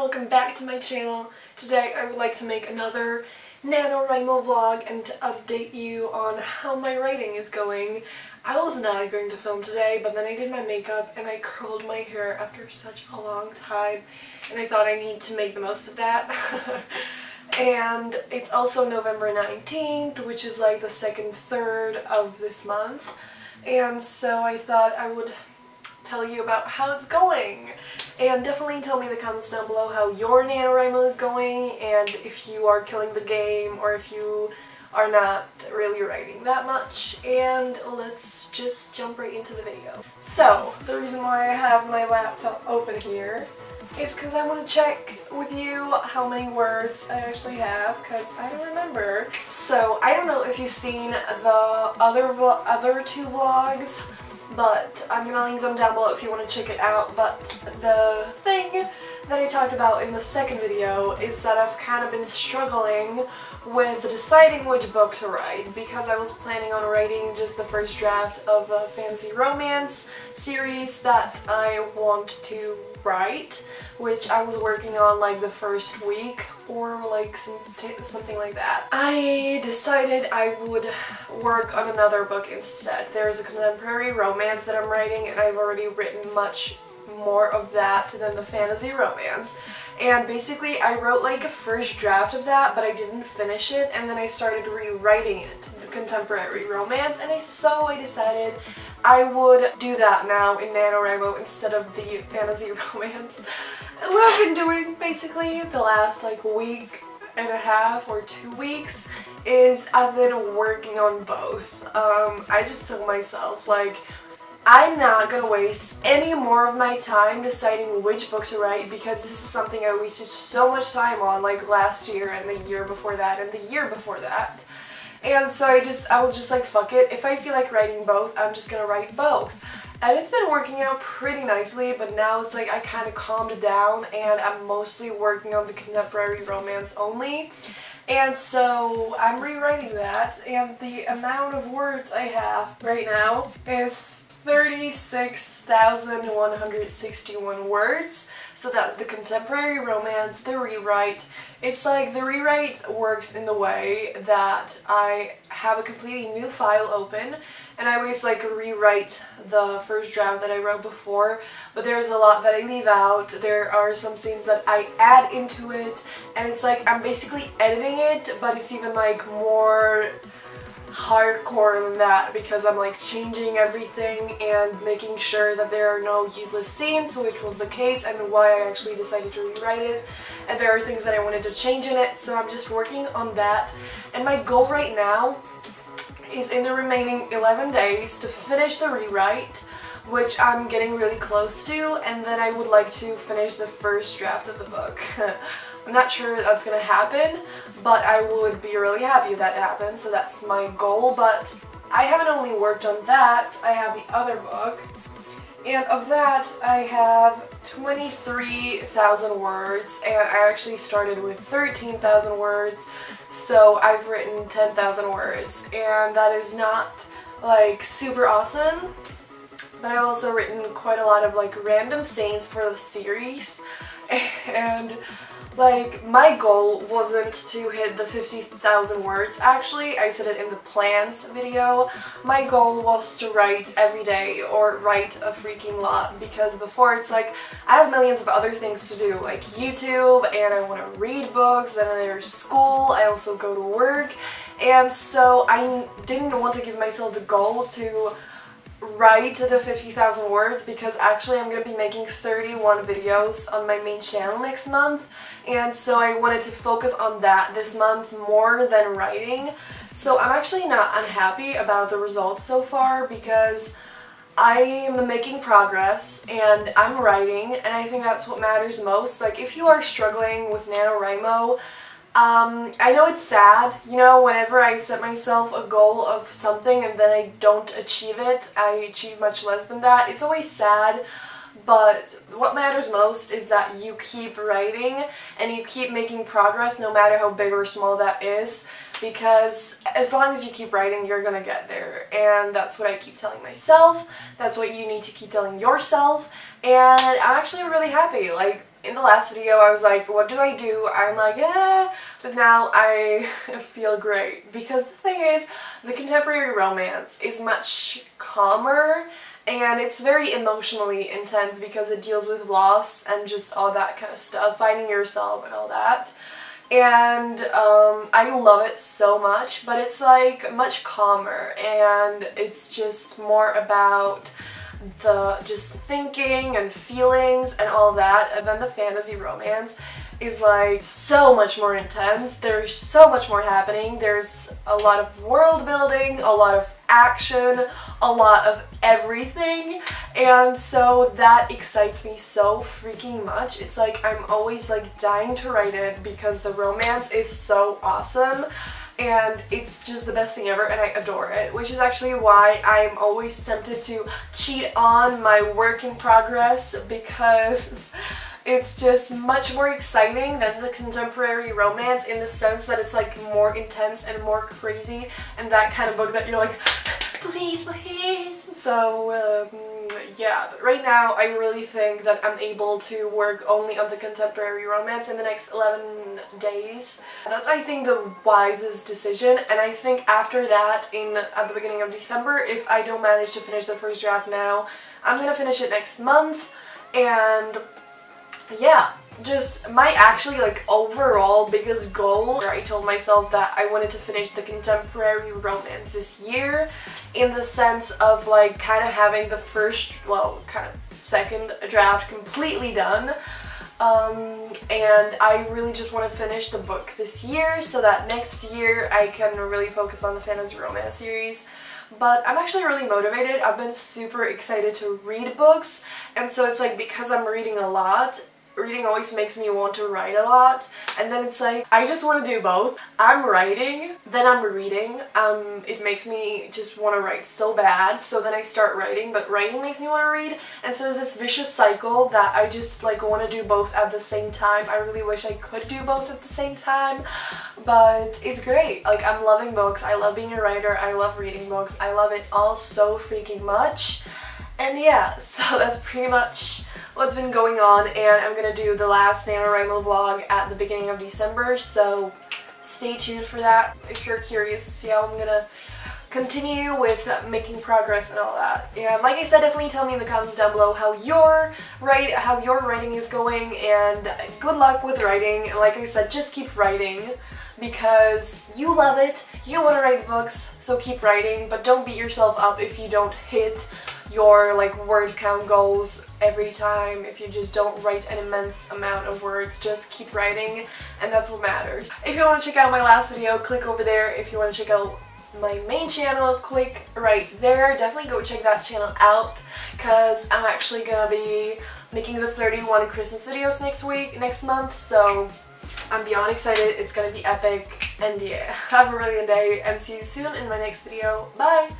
welcome back to my channel. Today I would like to make another NaNoWriMo vlog and to update you on how my writing is going. I was not going to film today, but then I did my makeup and I curled my hair after such a long time, and I thought I need to make the most of that. And it's also November 19th, which is like the second third of this month, and so I thought I would tell you about how it's going. And definitely tell me in the comments down below how your NaNoWriMo is going, and if you are killing the game or if you are not really writing that much. And let's just jump right into the video. So, the reason why I have my laptop open here is because I want to check with you how many words I actually have, because I don't remember. So, I don't know if you've seen the other two vlogs, but I'm gonna link them down below if you want to check it out. But the thing that I talked about in the second video is that I've kind of been struggling with deciding which book to write, because I was planning on writing just the first draft of a fantasy romance series that I want to write, which I was working on like the first week or like something like that. I decided I would work on another book instead. There's a contemporary romance that I'm writing, and I've already written much more of that than the fantasy romance. And basically I wrote like a first draft of that, but I didn't finish it, and then I started rewriting it, the contemporary romance, and so I decided I would do that now in NaNoWriMo instead of the fantasy romance. And what I've been doing basically the last like week and a half or 2 weeks is I've been working on both. I just told myself, like, I'm not gonna waste any more of my time deciding which book to write, because this is something I wasted so much time on like last year and the year before that and the year before that. And so I was just like, fuck it, if I feel like writing both, I'm just gonna write both. And it's been working out pretty nicely, but now it's like I kind of calmed down and I'm mostly working on the contemporary romance only. And so I'm rewriting that, and the amount of words I have right now is 36,161 words. So that's the contemporary romance, the rewrite. It's like the rewrite works in the way that I have a completely new file open, and I always like rewrite the first draft that I wrote before, but there's a lot that I leave out. There are some scenes that I add into it, and it's like I'm basically editing it, but it's even like more hardcore than that, because I'm like changing everything and making sure that there are no useless scenes, which was the case and why I actually decided to rewrite it, and there are things that I wanted to change in it, so I'm just working on that. And my goal right now is in the remaining 11 days to finish the rewrite, which I'm getting really close to, and then I would like to finish the first draft of the book. I'm not sure that's gonna happen, but I would be really happy if that happened, so that's my goal. But I haven't only worked on that, I have the other book, and of that I have 23,000 words, and I actually started with 13,000 words, so I've written 10,000 words, and that is not like super awesome, but I've also written quite a lot of like random scenes for the series. And like, my goal wasn't to hit the 50,000 words, actually. I said it in the plans video. My goal was to write every day, or write a freaking lot, because before it's like I have millions of other things to do, like YouTube, and I want to read books, then there's school, I also go to work, and so I didn't want to give myself the goal to write the 50,000 words, because actually I'm going to be making 31 videos on my main channel next month, and so I wanted to focus on that this month more than writing. So I'm actually not unhappy about the results so far, because I am making progress and I'm writing, and I think that's what matters most. Like, if you are struggling with NaNoWriMo, I know it's sad, you know, whenever I set myself a goal of something and then I don't achieve it, I achieve much less than that. It's always sad, but what matters most is that you keep writing and you keep making progress, no matter how big or small that is, because as long as you keep writing, you're gonna get there. And that's what I keep telling myself, that's what you need to keep telling yourself, and I'm actually really happy. Like, in the last video I was like, what do I do? I'm like, but now I feel great because the thing is, the contemporary romance is much calmer and it's very emotionally intense because it deals with loss and just all that kind of stuff, finding yourself and all that. And I love it so much, but it's like much calmer and it's just more about the just thinking and feelings and all that. And then the fantasy romance is like so much more intense. There's so much more happening. There's a lot of world building, a lot of action, a lot of everything, and so that excites me so freaking much. It's like I'm always like dying to write it because the romance is so awesome and it's just the best thing ever and I adore it, which is actually why I'm always tempted to cheat on my work in progress because it's just much more exciting than the contemporary romance in the sense that it's like more intense and more crazy and that kind of book that you're like, please, please. So yeah, but right now I really think that I'm able to work only on the contemporary romance in the next 11 days. That's, I think, the wisest decision, and I think after that, at the beginning of December, if I don't manage to finish the first draft now, I'm gonna finish it next month. And yeah, just my actually like overall biggest goal, I told myself that I wanted to finish the contemporary romance this year in the sense of like kind of having the first, well, kind of second draft completely done. And I really just want to finish the book this year so that next year I can really focus on the fantasy romance series. But I'm actually really motivated. I've been super excited to read books, and so it's like because I'm reading a lot, reading always makes me want to write a lot, and then it's like I just want to do both. I'm writing, then I'm reading. It makes me just want to write so bad, so then I start writing, but writing makes me want to read, and so it's this vicious cycle that I just like want to do both at the same time. I really wish I could do both at the same time, but it's great. Like, I'm loving books, I love being a writer, I love reading books, I love it all so freaking much. And yeah, so that's pretty much what's been going on, and I'm gonna do the last NaNoWriMo vlog at the beginning of December, so stay tuned for that if you're curious to see how I'm gonna continue with making progress and all that. And like I said, definitely tell me in the comments down below how your writing is going, and good luck with writing. And like I said, just keep writing because you love it, you want to write books, so keep writing, but don't beat yourself up if you don't hit your like word count goals every time. If you just don't write an immense amount of words, just keep writing, and that's what matters. If you want to check out my last video, click over there. If you want to check out my main channel, click right there. Definitely go check that channel out because I'm actually gonna be making the 31 Christmas videos next month, so I'm beyond excited. It's gonna be epic, and yeah, have a brilliant day and see you soon in my next video. Bye!